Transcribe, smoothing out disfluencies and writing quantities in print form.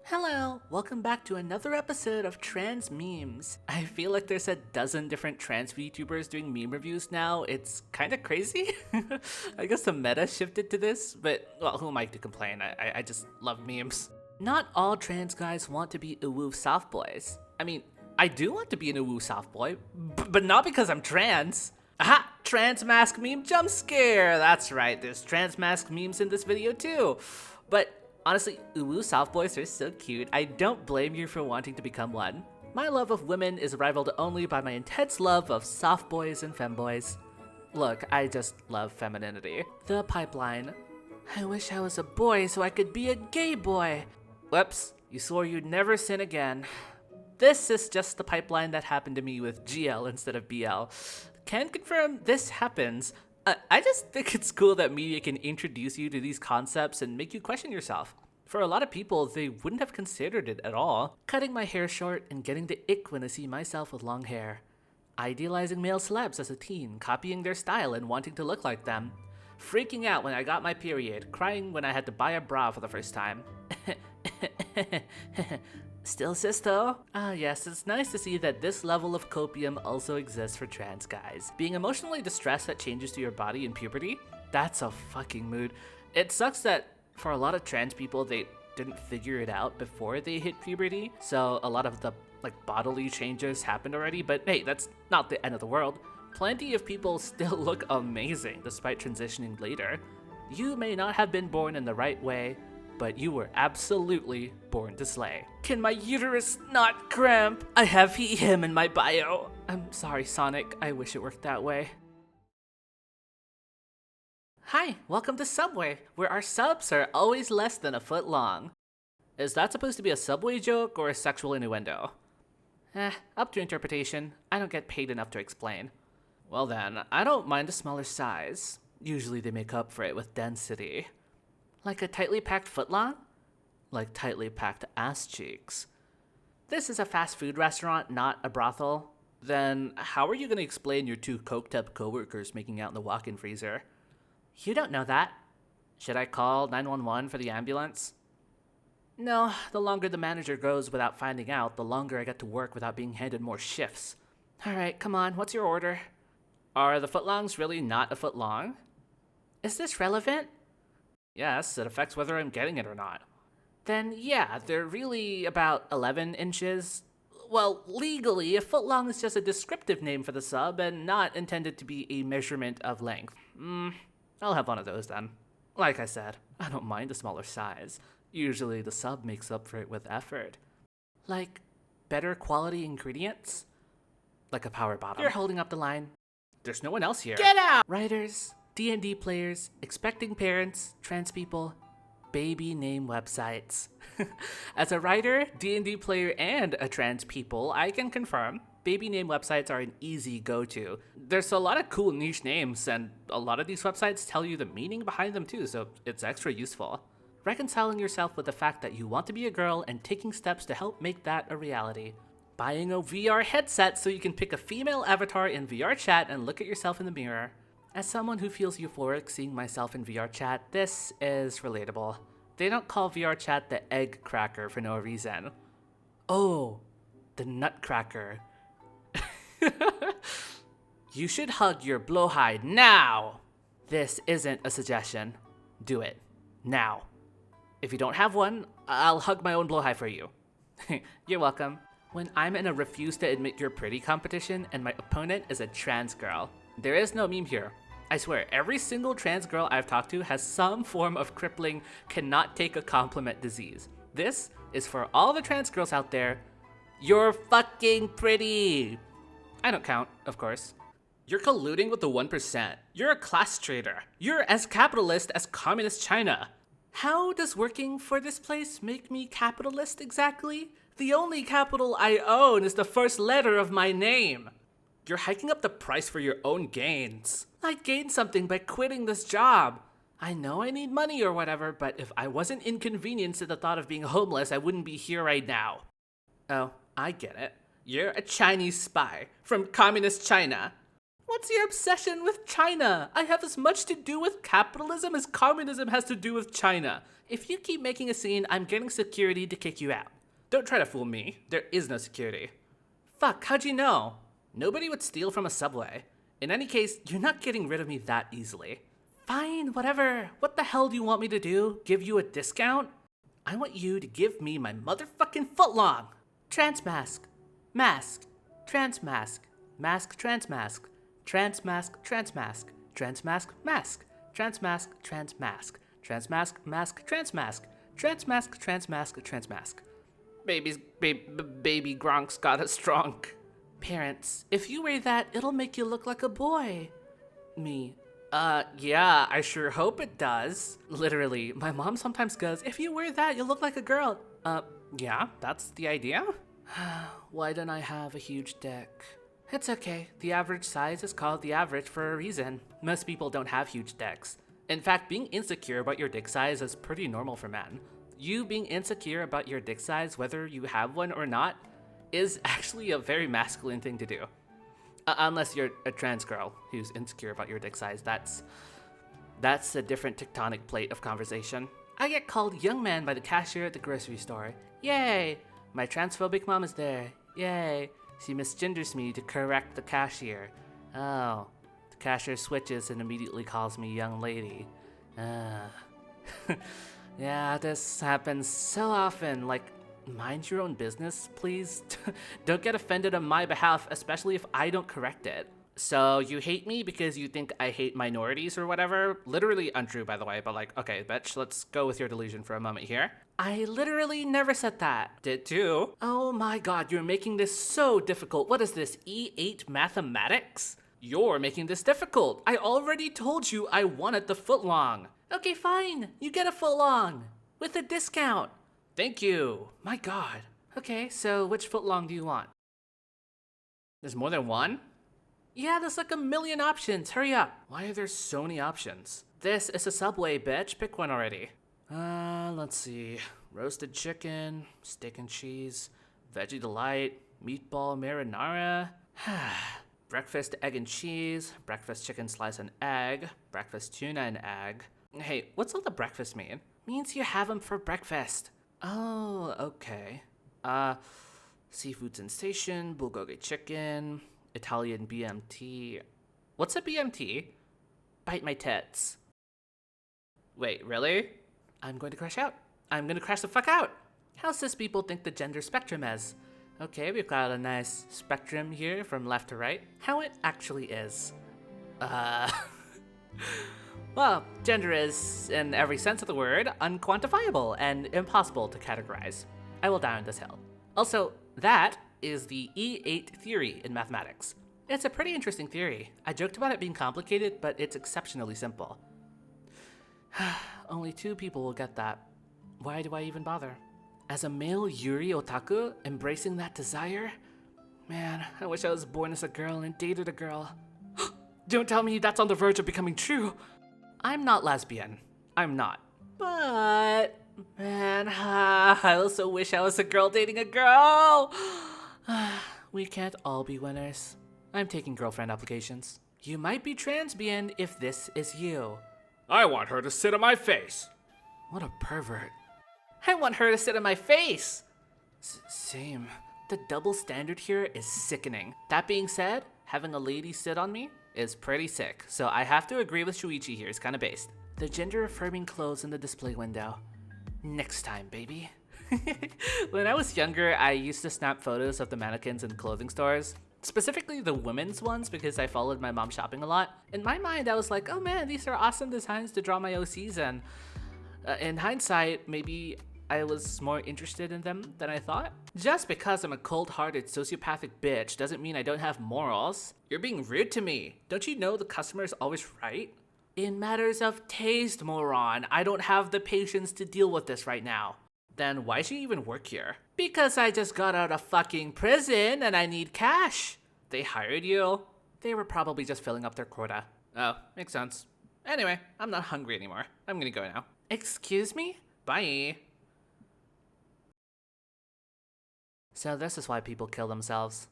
Hello, welcome back to another episode of Trans Memes. I feel like there's a dozen different trans VTubers doing meme reviews now. It's kind of crazy. I guess the meta shifted to this, but well, who am I to complain? I just love memes. Not all trans guys want to be uwu soft boys. I mean, I do want to be an uwu soft boy, but not because I'm trans. Aha! Trans mask meme jump scare! That's right, there's trans mask memes in this video too. But honestly, uwu soft boys are so cute. I don't blame you for wanting to become one. My love of women is rivaled only by my intense love of soft boys and femboys. Look, I just love femininity. The pipeline. I wish I was a boy so I could be a gay boy. Whoops, you swore you'd never sin again. This is just the pipeline that happened to me with GL instead of BL. Can confirm this happens. I just think it's cool that media can introduce you to these concepts and make you question yourself. For a lot of people, they wouldn't have considered it at all. Cutting my hair short and getting the ick when I see myself with long hair. Idealizing male celebs as a teen, copying their style and wanting to look like them. Freaking out when I got my period, crying when I had to buy a bra for the first time. Still sis though? Ah yes, it's nice to see that this level of copium also exists for trans guys. Being emotionally distressed at changes to your body in puberty? That's a fucking mood. It sucks that for a lot of trans people, they didn't figure it out before they hit puberty, so a lot of the bodily changes happened already, but hey, that's not the end of the world. Plenty of people still look amazing despite transitioning later. You may not have been born in the right way, but you were absolutely born to slay. Can my uterus not cramp? I have him in my bio. I'm sorry, Sonic. I wish it worked that way. Hi, welcome to Subway, where our subs are always less than a foot long. Is that supposed to be a Subway joke or a sexual innuendo? Up to interpretation. I don't get paid enough to explain. Well then, I don't mind a smaller size. Usually they make up for it with density. Like a tightly packed footlong? Like tightly packed ass cheeks. This is a fast food restaurant, not a brothel. Then how are you going to explain your two coked-up coworkers making out in the walk-in freezer? You don't know that. Should I call 911 for the ambulance? No, the longer the manager goes without finding out, the longer I get to work without being handed more shifts. Alright, come on, what's your order? Are the footlongs really not a foot long? Is this relevant? Yes, it affects whether I'm getting it or not. Then yeah, they're really about 11 inches. Well, legally, a foot long is just a descriptive name for the sub and not intended to be a measurement of length. I'll have one of those then. Like I said, I don't mind a smaller size. Usually the sub makes up for it with effort. Like better quality ingredients? Like a power bottom. You're holding up the line. There's no one else here. Get out! Writers, D&D players, expecting parents, trans people, baby name websites. As a writer, D&D player, and a trans people, I can confirm baby name websites are an easy go-to. There's a lot of cool niche names, and a lot of these websites tell you the meaning behind them too, so it's extra useful. Reconciling yourself with the fact that you want to be a girl and taking steps to help make that a reality. Buying a VR headset so you can pick a female avatar in VR chat and look at yourself in the mirror. As someone who feels euphoric seeing myself in VR chat, this is relatable. They don't call VR chat the egg cracker for no reason. Oh, the nutcracker. You should hug your blowhide now! This isn't a suggestion. Do it. Now. If you don't have one, I'll hug my own blowhide for you. You're welcome. When I'm in a refuse to admit you're pretty competition and my opponent is a trans girl. There is no meme here. I swear, every single trans girl I've talked to has some form of crippling, cannot take a compliment disease. This is for all the trans girls out there. You're fucking pretty! I don't count, of course. You're colluding with the 1%. You're a class traitor. You're as capitalist as communist China. How does working for this place make me capitalist exactly? The only capital I own is the first letter of my name. You're hiking up the price for your own gains. I'd gain something by quitting this job. I know I need money or whatever, but if I wasn't inconvenienced at the thought of being homeless, I wouldn't be here right now. Oh, I get it. You're a Chinese spy from communist China. What's your obsession with China? I have as much to do with capitalism as communism has to do with China. If you keep making a scene, I'm getting security to kick you out. Don't try to fool me. There is no security. Fuck, how'd you know? Nobody would steal from a subway. In any case, you're not getting rid of me that easily. Fine, whatever. What the hell do you want me to do? Give you a discount? I want you to give me my motherfucking footlong. Trans mask. Mask. Trans mask. Mask trans mask. Trans mask trans mask. Trans mask mask. Trans mask trans mask. Trans mask mask trans mask. Trans mask trans mask trans mask. Baby Gronk's got us drunk. Parents, if you wear that, it'll make you look like a boy. Me. Yeah, I sure hope it does. Literally, my mom sometimes goes, if you wear that, you'll look like a girl. Yeah, that's the idea? Why don't I have a huge dick? It's okay. The average size is called the average for a reason. Most people don't have huge dicks. In fact, being insecure about your dick size is pretty normal for men. You being insecure about your dick size, whether you have one or not, is actually a very masculine thing to do. Unless you're a trans girl who's insecure about your dick size, that's a different tectonic plate of conversation. I get called young man by the cashier at the grocery store. Yay! My transphobic mom is there. Yay! She misgenders me to correct the cashier. Oh, the cashier switches and immediately calls me young lady. Yeah, this happens so often. Like, mind your own business, please. Don't get offended on my behalf, especially if I don't correct it. So you hate me because you think I hate minorities or whatever? Literally untrue, by the way, but like, okay, bitch, let's go with your delusion for a moment here. I literally never said that. Did too. Oh my god, you're making this so difficult. What is this, E8 mathematics? You're making this difficult. I already told you I wanted the footlong. Okay, fine. You get a footlong. With a discount. Thank you. My god. Okay, so which footlong do you want? There's more than one? Yeah, there's like a million options. Hurry up. Why are there so many options? This is a Subway, bitch. Pick one already. Let's see. Roasted chicken, steak and cheese, veggie delight, meatball marinara. Breakfast egg and cheese, breakfast chicken slice and egg, breakfast tuna and egg. Hey, what's all the breakfast mean? Means you have them for breakfast. Oh, okay. Seafood sensation, bulgogi chicken, Italian BMT. What's a BMT? Bite my tits. Wait, really? I'm going to crash out. I'm going to crash the fuck out. How cis people think the gender spectrum is? Okay, we've got a nice spectrum here from left to right. How it actually is. Well, gender is, in every sense of the word, unquantifiable and impossible to categorize. I will die on this hill. Also, that is the E8 theory in mathematics. It's a pretty interesting theory. I joked about it being complicated, but it's exceptionally simple. Only 2 people will get that. Why do I even bother? As a male Yuri otaku, embracing that desire? Man, I wish I was born as a girl and dated a girl. Don't tell me that's on the verge of becoming true. I'm not lesbian. I'm not. But, man, I also wish I was a girl dating a girl. We can't all be winners. I'm taking girlfriend applications. You might be transbian if this is you. I want her to sit on my face. What a pervert. I want her to sit on my face. Same. The double standard here is sickening. That being said, having a lady sit on me is pretty sick, so I have to agree with Shuichi here. It's kind of based. The gender-affirming clothes in the display window. Next time, baby. When I was younger, I used to snap photos of the mannequins in clothing stores. Specifically the women's ones because I followed my mom shopping a lot. In my mind, I was like, oh man, these are awesome designs to draw my OCs in. In hindsight, maybe I was more interested in them than I thought. Just because I'm a cold-hearted sociopathic bitch doesn't mean I don't have morals. You're being rude to me. Don't you know the customer is always right? In matters of taste, moron, I don't have the patience to deal with this right now. Then why should you even work here? Because I just got out of fucking prison and I need cash. They hired you? They were probably just filling up their quota. Oh, makes sense. Anyway, I'm not hungry anymore. I'm gonna go now. Excuse me? Bye. So this is why people kill themselves.